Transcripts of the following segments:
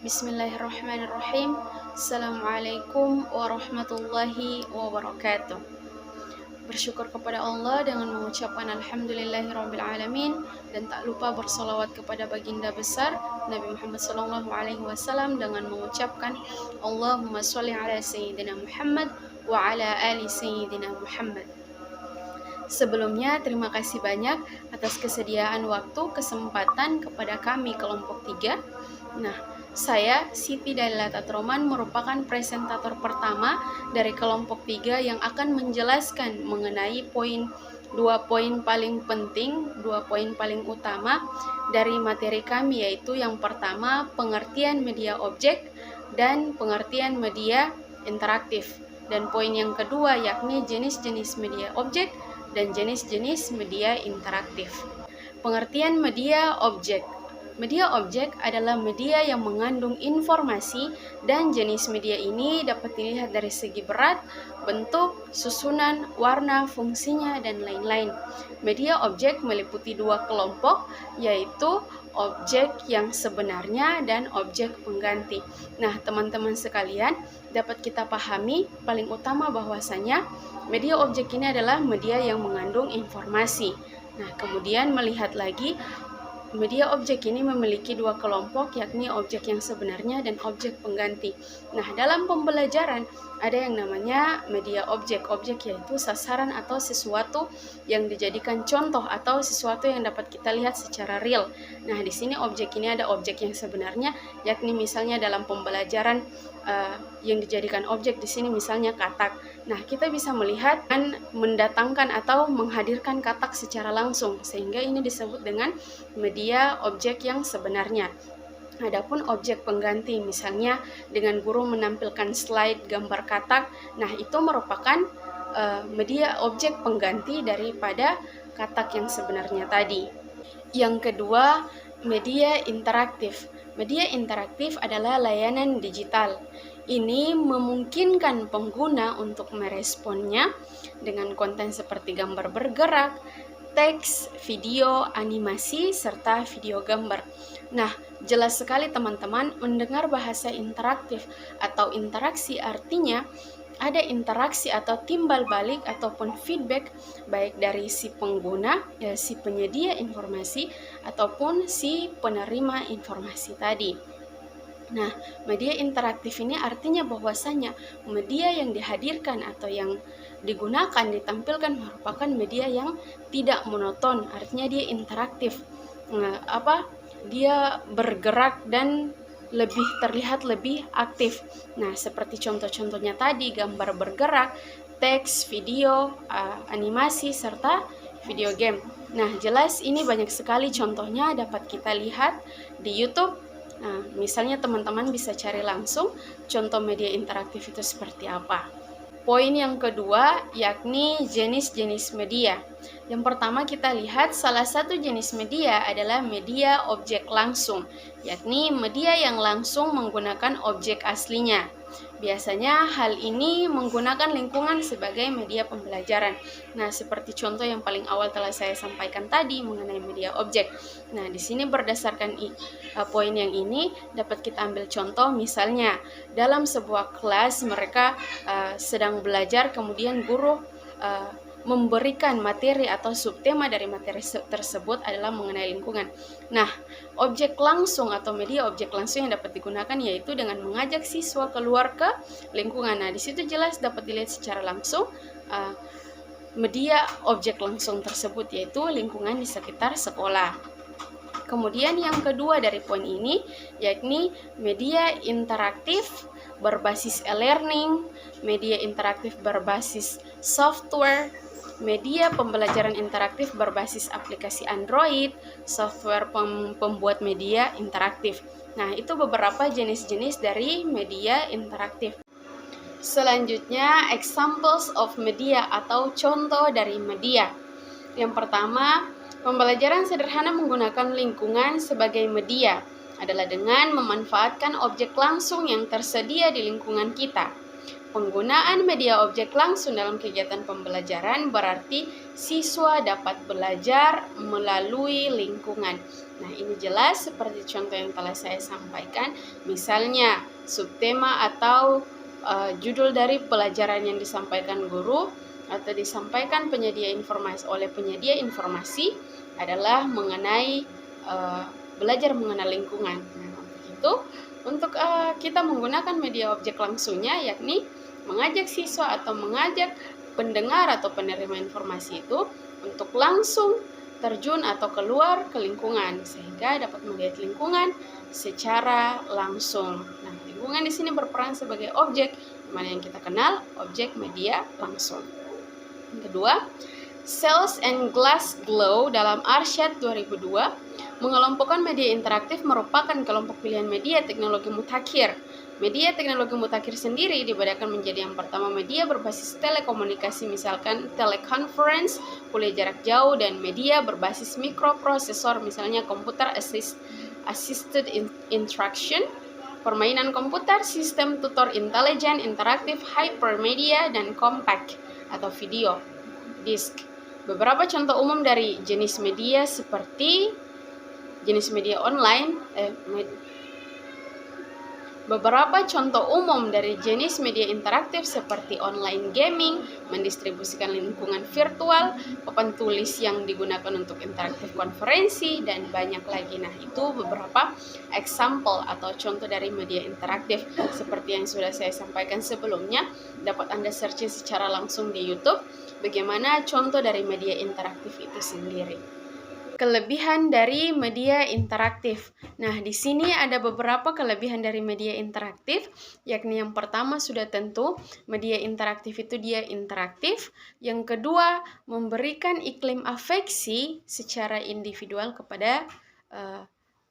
Bismillahirrahmanirrahim. Assalamualaikum warahmatullahi wabarakatuh. Bersyukur kepada Allah dengan mengucapkan alhamdulillahirrabbilalamin, dan tak lupa bersolawat kepada baginda besar Nabi Muhammad SAW dengan mengucapkan Allahumma sholli ala sayyidina Muhammad wa ala ali sayyidina Muhammad. Sebelumnya, terima kasih banyak atas kesediaan waktu kesempatan kepada kami kelompok 3. Saya, Siti Dalila Tatroman, merupakan presentator pertama dari kelompok 3 yang akan menjelaskan mengenai dua poin paling penting, 2 poin paling utama dari materi kami, yaitu yang pertama, pengertian media objek dan pengertian media interaktif. Dan poin yang kedua yakni jenis-jenis media objek dan jenis-jenis media interaktif. Pengertian media objek. Media objek adalah media yang mengandung informasi, dan jenis media ini dapat dilihat dari segi berat, bentuk, susunan, warna, fungsinya, dan lain-lain. Media objek meliputi 2 kelompok, yaitu objek yang sebenarnya dan objek pengganti. Nah, teman-teman sekalian, dapat kita pahami paling utama bahwasanya media objek ini adalah media yang mengandung informasi. Nah, kemudian melihat lagi, media objek ini memiliki 2 kelompok, yakni objek yang sebenarnya dan objek pengganti. Nah, dalam pembelajaran ada yang namanya media objek. Objek yaitu sasaran atau sesuatu yang dijadikan contoh atau sesuatu yang dapat kita lihat secara real. Nah, di sini objek ini ada objek yang sebenarnya, yakni misalnya dalam pembelajaran yang dijadikan objek di sini misalnya katak. Nah, kita bisa melihat dan mendatangkan atau menghadirkan katak secara langsung, sehingga ini disebut dengan media objek yang sebenarnya. Adapun objek pengganti, misalnya dengan guru menampilkan slide gambar katak, nah itu merupakan media objek pengganti daripada katak yang sebenarnya tadi. Yang kedua, media interaktif. Media interaktif adalah layanan digital. Ini memungkinkan pengguna untuk meresponnya dengan konten seperti gambar bergerak, teks, video, animasi, serta video gambar. Nah, jelas sekali teman-teman, mendengar bahasa interaktif atau interaksi artinya ada interaksi atau timbal balik ataupun feedback baik dari si pengguna, si penyedia informasi, ataupun si penerima informasi tadi. Nah, media interaktif ini artinya bahwasanya media yang dihadirkan atau yang digunakan, ditampilkan merupakan media yang tidak monoton, artinya dia interaktif. Dia bergerak dan terlihat lebih aktif. Nah, seperti contoh-contohnya tadi, gambar bergerak, teks, video, animasi, serta video game. Nah, jelas ini banyak sekali contohnya dapat kita lihat di YouTube. Nah, misalnya teman-teman bisa cari langsung contoh media interaktif itu seperti apa. Poin yang kedua yakni jenis-jenis media. Yang pertama kita lihat salah satu jenis media adalah media objek langsung, yakni media yang langsung menggunakan objek aslinya. Biasanya hal ini menggunakan lingkungan sebagai media pembelajaran. Nah, seperti contoh yang paling awal telah saya sampaikan tadi mengenai media objek. Nah, di sini berdasarkan poin yang ini dapat kita ambil contoh, misalnya dalam sebuah kelas mereka sedang belajar, kemudian guru memberikan materi atau subtema dari materi tersebut adalah mengenai lingkungan. Nah, objek langsung atau media objek langsung yang dapat digunakan yaitu dengan mengajak siswa keluar ke lingkungan. Nah, di situ jelas dapat dilihat secara langsung media objek langsung tersebut yaitu lingkungan di sekitar sekolah. Kemudian yang kedua dari poin ini yakni media interaktif berbasis e-learning, media interaktif berbasis software, media pembelajaran interaktif berbasis aplikasi Android, software pembuat media interaktif. Nah, itu beberapa jenis-jenis dari media interaktif. Selanjutnya, examples of media atau contoh dari media. Yang pertama, pembelajaran sederhana menggunakan lingkungan sebagai media adalah dengan memanfaatkan objek langsung yang tersedia di lingkungan kita. Penggunaan media objek langsung dalam kegiatan pembelajaran berarti siswa dapat belajar melalui lingkungan. Nah, ini jelas seperti contoh yang telah saya sampaikan. Misalnya, subtema atau judul dari pelajaran yang disampaikan guru atau disampaikan penyedia informasi oleh penyedia informasi adalah mengenai belajar mengenal lingkungan. Nah, untuk kita menggunakan media objek langsungnya, yakni mengajak siswa atau mengajak pendengar atau penerima informasi itu untuk langsung terjun atau keluar ke lingkungan sehingga dapat melihat lingkungan secara langsung. Nah, lingkungan di sini berperan sebagai objek, mana yang kita kenal objek media langsung. Yang kedua, Sells and Glasgow dalam Arsyad 2002 mengelompokkan media interaktif merupakan kelompok pilihan media teknologi mutakhir. Media teknologi mutakhir sendiri dibedakan menjadi yang pertama media berbasis telekomunikasi, misalkan teleconference, kuliah jarak jauh, dan media berbasis mikroprosesor, misalnya computer assisted interaction, permainan komputer, sistem tutor intelijen, interaktif, hypermedia, dan compact atau video disk. Beberapa contoh umum dari jenis media seperti jenis media online, beberapa contoh umum dari jenis media interaktif seperti online gaming, mendistribusikan lingkungan virtual, papan tulis yang digunakan untuk interaktif konferensi, dan banyak lagi. Nah, itu beberapa example atau contoh dari media interaktif. Seperti yang sudah saya sampaikan sebelumnya, dapat Anda searching secara langsung di YouTube bagaimana contoh dari media interaktif itu sendiri. Kelebihan dari media interaktif. Nah, di sini ada beberapa kelebihan dari media interaktif, yakni yang pertama sudah tentu media interaktif itu dia interaktif. Yang kedua, memberikan iklim afeksi secara individual kepada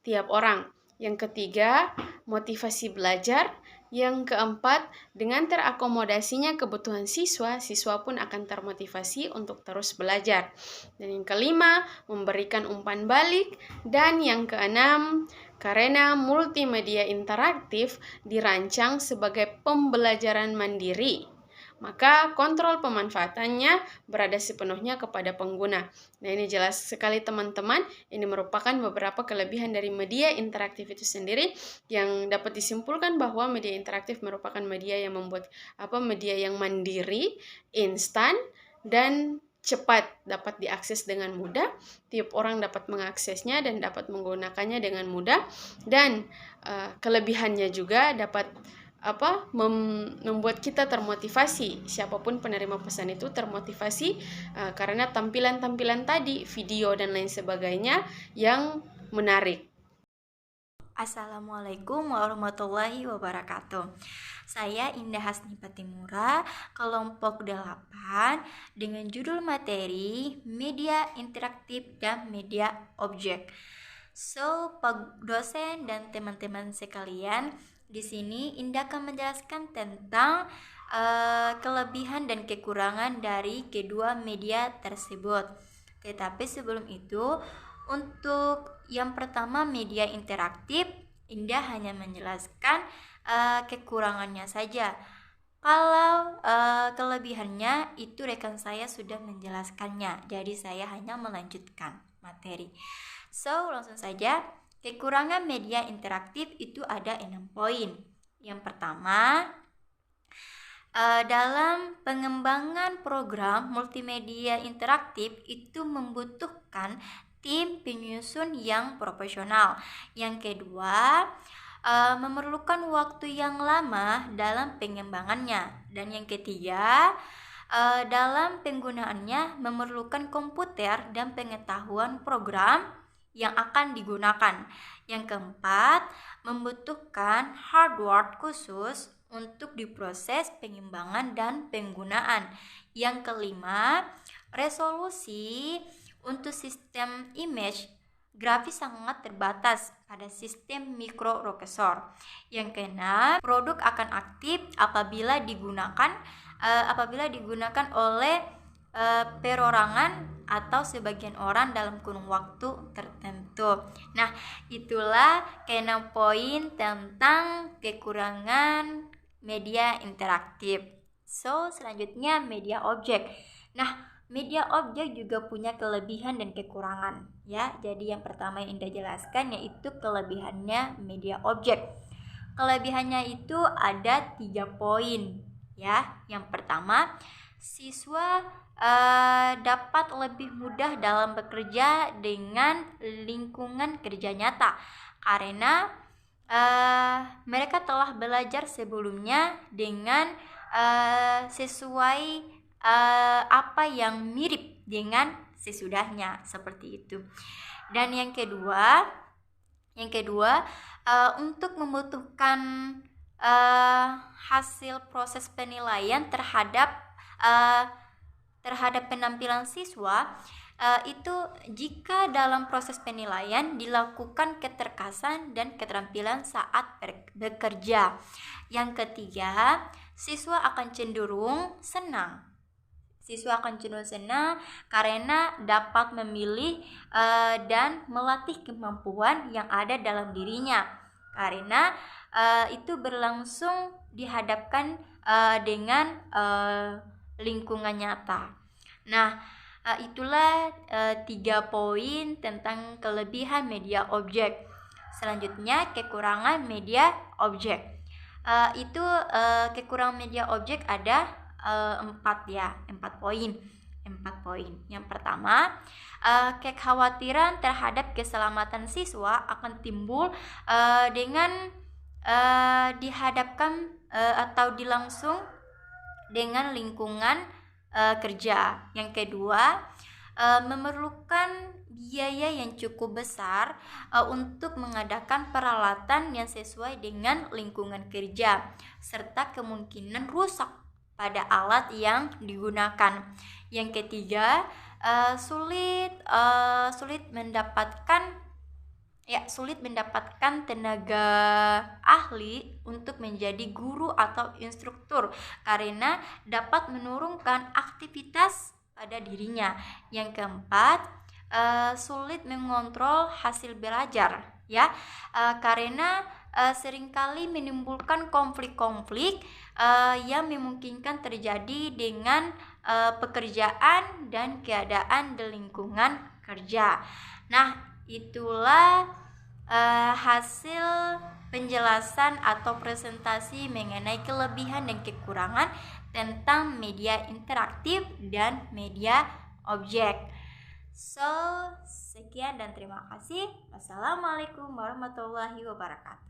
tiap orang. Yang ketiga, motivasi belajar. Yang keempat, dengan terakomodasinya kebutuhan siswa, siswa pun akan termotivasi untuk terus belajar. Dan yang kelima, memberikan umpan balik. Dan yang keenam, karena multimedia interaktif dirancang sebagai pembelajaran mandiri, maka kontrol pemanfaatannya berada sepenuhnya kepada pengguna. Nah, ini jelas sekali teman-teman, ini merupakan beberapa kelebihan dari media interaktif itu sendiri yang dapat disimpulkan bahwa media interaktif merupakan media yang media yang mandiri, instan, dan cepat, dapat diakses dengan mudah. Tiap orang dapat mengaksesnya dan dapat menggunakannya dengan mudah, dan kelebihannya juga dapat membuat kita termotivasi. Siapapun penerima pesan itu termotivasi karena tampilan-tampilan tadi, video dan lain sebagainya yang menarik. Assalamualaikum warahmatullahi wabarakatuh. Saya Indah Hasni Patimura, kelompok 8 dengan judul materi Media Interaktif dan Media Objek. So, Pak dosen dan teman-teman sekalian, di sini Indah akan menjelaskan tentang kelebihan dan kekurangan dari kedua media tersebut. Tetapi sebelum itu, untuk yang pertama media interaktif, Indah hanya menjelaskan kekurangannya saja. Kalau kelebihannya itu rekan saya sudah menjelaskannya, jadi saya hanya melanjutkan materi. So, langsung saja. Kekurangan media interaktif itu ada 6 poin. Yang pertama, dalam pengembangan program multimedia interaktif itu membutuhkan tim penyusun yang profesional. Yang kedua, memerlukan waktu yang lama dalam pengembangannya. Dan yang ketiga, dalam penggunaannya memerlukan komputer dan pengetahuan program yang akan digunakan. Yang keempat, membutuhkan hardware khusus untuk diproses pengembangan dan penggunaan. Yang kelima, resolusi untuk sistem image grafis sangat terbatas pada sistem mikroprosesor. Yang keenam, produk akan aktif apabila digunakan oleh perorangan atau sebagian orang dalam kurun waktu tertentu. Nah, itulah ke-6 poin tentang kekurangan media interaktif. So, selanjutnya media objek. Nah, media objek juga punya kelebihan dan kekurangan ya. Jadi yang pertama yang Indah jelaskan yaitu kelebihannya media objek. Kelebihannya itu ada 3 poin ya. Yang pertama, siswa dapat lebih mudah dalam bekerja dengan lingkungan kerja nyata karena mereka telah belajar sebelumnya dengan sesuai apa yang mirip dengan sesudahnya, seperti itu. Dan yang kedua untuk membutuhkan hasil proses penilaian terhadap penampilan siswa itu jika dalam proses penilaian dilakukan keterkaitan dan keterampilan saat bekerja. Yang ketiga, siswa akan cenderung senang karena dapat memilih dan melatih kemampuan yang ada dalam dirinya karena itu berlangsung dihadapkan dengan lingkungan nyata. Nah, itulah 3 poin tentang kelebihan media objek. Selanjutnya kekurangan media objek. Kekurangan media objek ada 4 poin. Yang pertama, kekhawatiran terhadap keselamatan siswa akan timbul dengan dihadapkan atau dilangsung dengan lingkungan kerja. Yang kedua, memerlukan biaya yang cukup besar untuk mengadakan peralatan yang sesuai dengan lingkungan kerja serta kemungkinan rusak pada alat yang digunakan. Yang ketiga, sulit mendapatkan tenaga ahli untuk menjadi guru atau instruktur karena dapat menurunkan aktivitas pada dirinya. Yang keempat, sulit mengontrol hasil belajar ya, karena seringkali menimbulkan konflik-konflik yang memungkinkan terjadi dengan pekerjaan dan keadaan di lingkungan kerja. Nah, itulah hasil penjelasan atau presentasi mengenai kelebihan dan kekurangan tentang media interaktif dan media objek. So, sekian dan terima kasih. Wassalamualaikum warahmatullahi wabarakatuh.